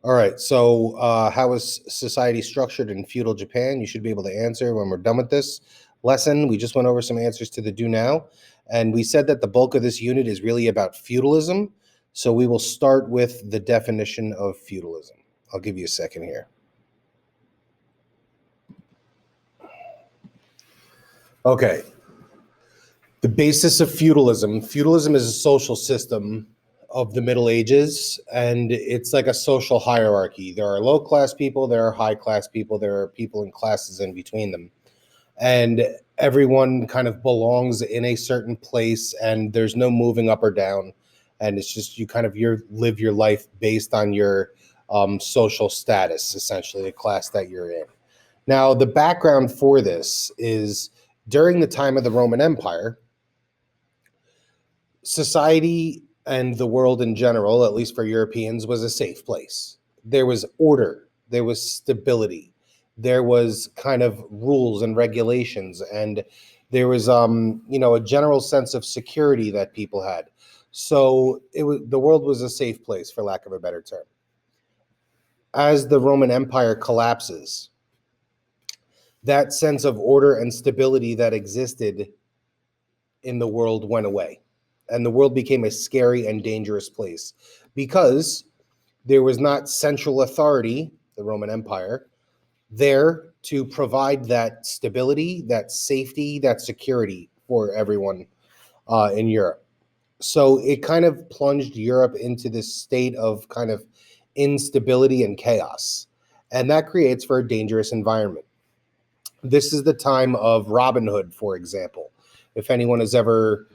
All right. So, how is society structured in feudal Japan? You should be able to answer when we're done with this lesson. We just went over some answers to the do now, and we said that the bulk of this unit is really about feudalism. So, we will start with the definition of feudalism. I'll give you a second here. Okay. The basis of feudalism. Feudalism is a social system of the Middle Ages, and it's like a social hierarchy. There are low class people, there are high class people, there are people in classes in between them. And everyone kind of belongs in a certain place, and there's no moving up or down. And it's just you live your life based on your social status, essentially, the class that you're in. Now, the background for this is during the time of the Roman Empire, society and the world in general, at least for Europeans, was a safe place. There was order, there was stability, there was kind of rules and regulations, and there was a general sense of security that people had. So the world was a safe place, for lack of a better term. As the Roman Empire collapses, that sense of order and stability that existed in the world went away. And the world became a scary and dangerous place because there was not central authority, the Roman Empire, there to provide that stability, that safety, that security for everyone in Europe. So it kind of plunged Europe into this state of kind of instability and chaos. And that creates for a dangerous environment. This is the time of Robin Hood, for example. If anyone has ever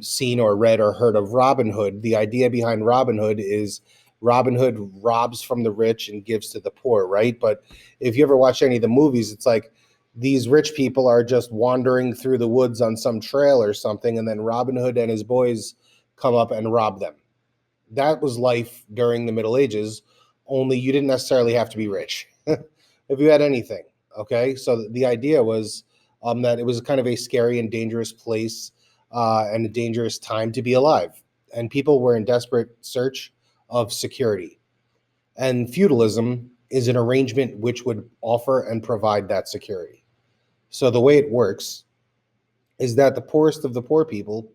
seen or read or heard of Robin Hood, the idea behind Robin Hood is Robin Hood robs from the rich and gives to the poor, right? But if you ever watch any of the movies, it's like these rich people are just wandering through the woods on some trail or something, and then Robin Hood and his boys come up and rob them. That was life during the Middle Ages, only you didn't necessarily have to be rich if you had anything. Okay, so the idea was that it was kind of a scary and dangerous place and a dangerous time to be alive. And people were in desperate search of security. And feudalism is an arrangement which would offer and provide that security. So the way it works is that the poorest of the poor people,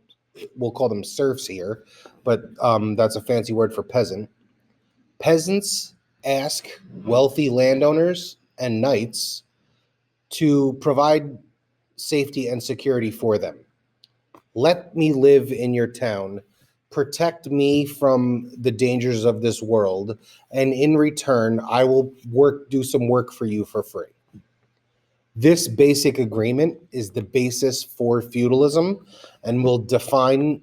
we'll call them serfs here, but that's a fancy word for peasant. Peasants ask wealthy landowners and knights to provide safety and security for them. Let me live in your town, protect me from the dangers of this world, and in return, I will do some work for you for free. This basic agreement is the basis for feudalism and will define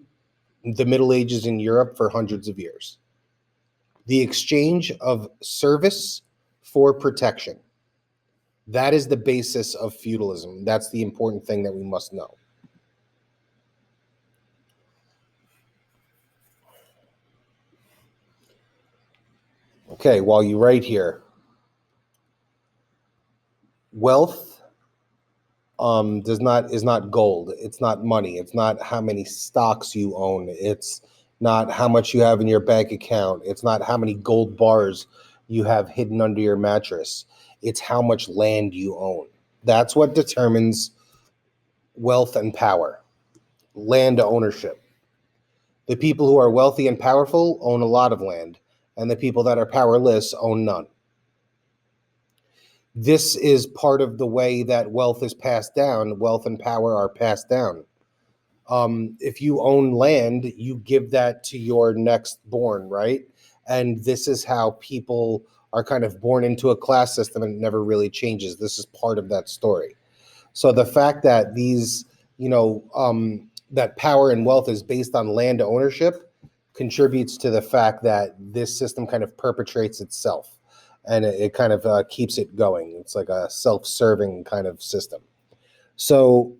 the Middle Ages in Europe for hundreds of years. The exchange of service for protection. That is the basis of feudalism. That's the important thing that we must know. Okay, while you write here, wealth is not gold. It's not money. It's not how many stocks you own. It's not how much you have in your bank account. It's not how many gold bars you have hidden under your mattress. It's how much land you own. That's what determines wealth and power. Land ownership. The people who are wealthy and powerful own a lot of land, and the people that are powerless own none. This is part of the way that wealth is passed down. Wealth and power are passed down. If you own land, you give that to your next born, right? And this is how people are kind of born into a class system, and it never really changes. This is part of that story. So the fact that that power and wealth is based on land ownership contributes to the fact that this system kind of perpetrates itself, and it kind of keeps it going. It's like a self-serving kind of system. So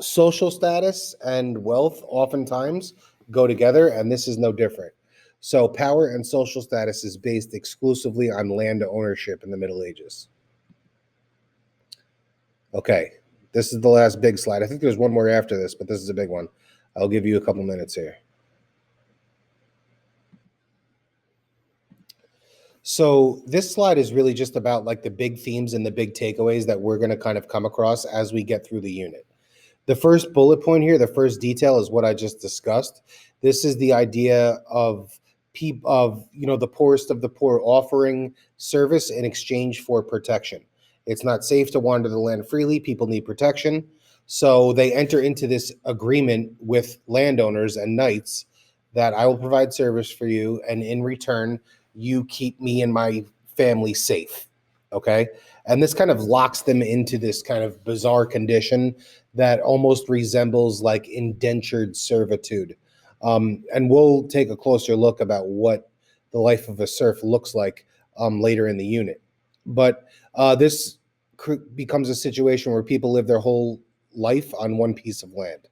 social status and wealth oftentimes go together, and this is no different. So power and social status is based exclusively on land ownership in the Middle Ages. Okay, this is the last big slide. I think there's one more after this, but this is a big one. I'll give you a couple minutes here. So this slide is really just about like the big themes and the big takeaways that we're going to kind of come across as we get through the unit. The first bullet point here, the first detail is what I just discussed. This is the idea of the poorest of the poor offering service in exchange for protection. It's not safe to wander the land freely. People need protection. So they enter into this agreement with landowners and knights that I will provide service for you, and in return, you keep me and my family safe. Okay. And this kind of locks them into this kind of bizarre condition that almost resembles like indentured servitude. And we'll take a closer look about what the life of a serf looks like later in the unit. But this becomes a situation where people live their whole life on one piece of land.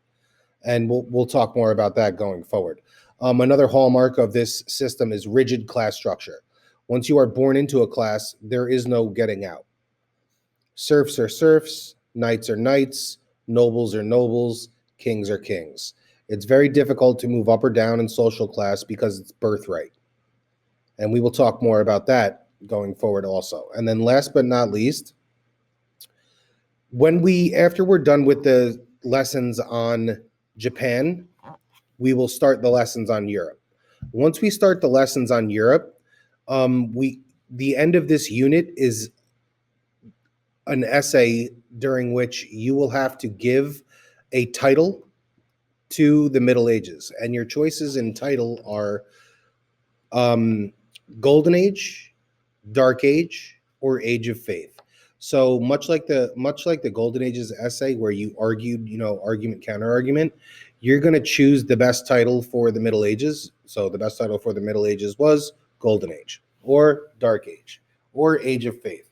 And we'll talk more about that going forward. Another hallmark of this system is rigid class structure. Once you are born into a class, there is no getting out. Serfs are serfs, knights are knights, nobles are nobles, kings are kings. It's very difficult to move up or down in social class because it's birthright. And we will talk more about that going forward also. And then last but not least, after we're done with the lessons on Japan, we will start the lessons on Europe. Once we start the lessons on Europe, the end of this unit is an essay during which you will have to give a title to the Middle Ages, and your choices in title are Golden Age, Dark Age, or Age of Faith. So much like the Golden Ages essay where you argued, argument counter argument, you're going to choose the best title for the Middle Ages. So the best title for the Middle Ages was Golden Age or Dark Age or Age of Faith.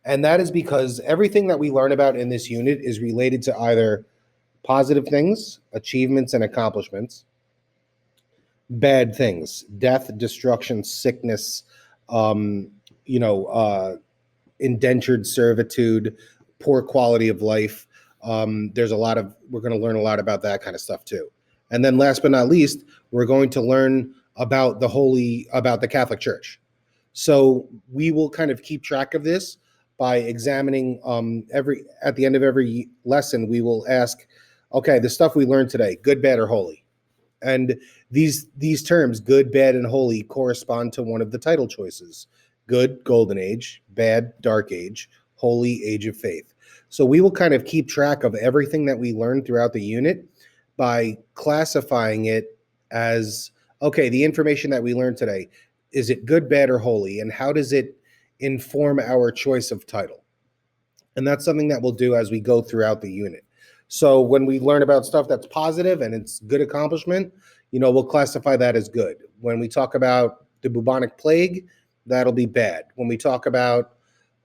And that is because everything that we learn about in this unit is related to either positive things, achievements and accomplishments, bad things, death, destruction, sickness, um, indentured servitude, poor quality of life. We're going to learn a lot about that kind of stuff too. And then last but not least, we're going to learn about the Catholic Church. So we will kind of keep track of this by examining at the end of every lesson, we will ask, okay, the stuff we learned today, good, bad, or holy. And these terms, good, bad, and holy, correspond to one of the title choices. Good, Golden Age; bad, Dark Age; holy, Age of Faith. So we will kind of keep track of everything that we learned throughout the unit by classifying it as, okay, the information that we learned today, is it good, bad, or holy? And how does it inform our choice of title? And that's something that we'll do as we go throughout the unit. So when we learn about stuff that's positive and it's good accomplishment, we'll classify that as good. When we talk about the bubonic plague, that'll be bad. When we talk about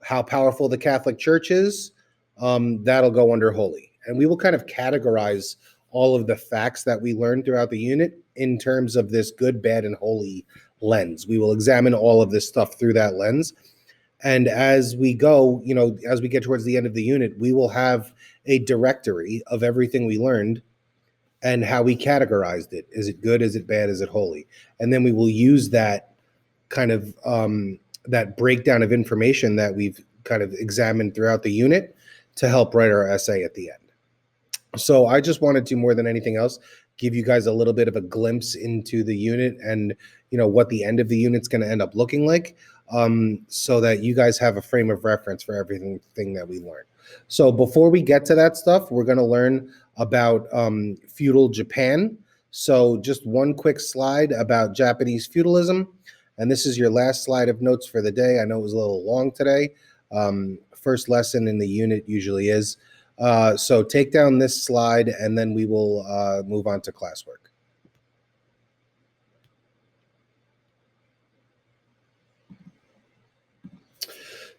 how powerful the Catholic Church is, that'll go under holy. And we will kind of categorize all of the facts that we learned throughout the unit in terms of this good, bad, and holy lens. We will examine all of this stuff through that lens. And as we go, as we get towards the end of the unit, we will have a directory of everything we learned and how we categorized it. Is it good? Is it bad? Is it holy? And then we will use that kind of that breakdown of information that we've kind of examined throughout the unit to help write our essay at the end. So I just wanted to, more than anything else, give you guys a little bit of a glimpse into the unit and what the end of the unit's going to end up looking like, so that you guys have a frame of reference for everything that we learned. So before we get to that stuff, we're going to learn about feudal Japan. So just one quick slide about Japanese feudalism. And this is your last slide of notes for the day. I know it was a little long today. First lesson in the unit usually is. So take down this slide and then we will move on to classwork.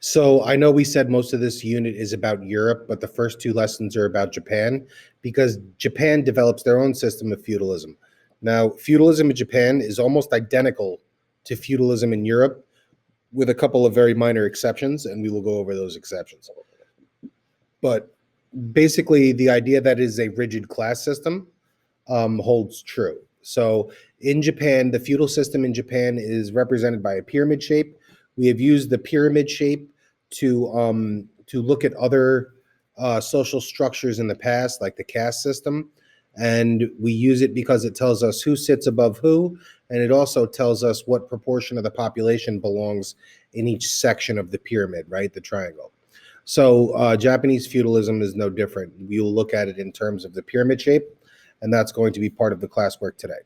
So I know we said most of this unit is about Europe, but the first two lessons are about Japan because Japan develops their own system of feudalism. Now, feudalism in Japan is almost identical to feudalism in Europe with a couple of very minor exceptions, and we will go over those exceptions. But basically, the idea that it is a rigid class system holds true. So in Japan, the feudal system in Japan is represented by a pyramid shape, We have used the pyramid shape to look at other social structures in the past, like the caste system. And we use it because it tells us who sits above who, and it also tells us what proportion of the population belongs in each section of the pyramid, right? The triangle. So Japanese feudalism is no different. You'll look at it in terms of the pyramid shape, and that's going to be part of the classwork today.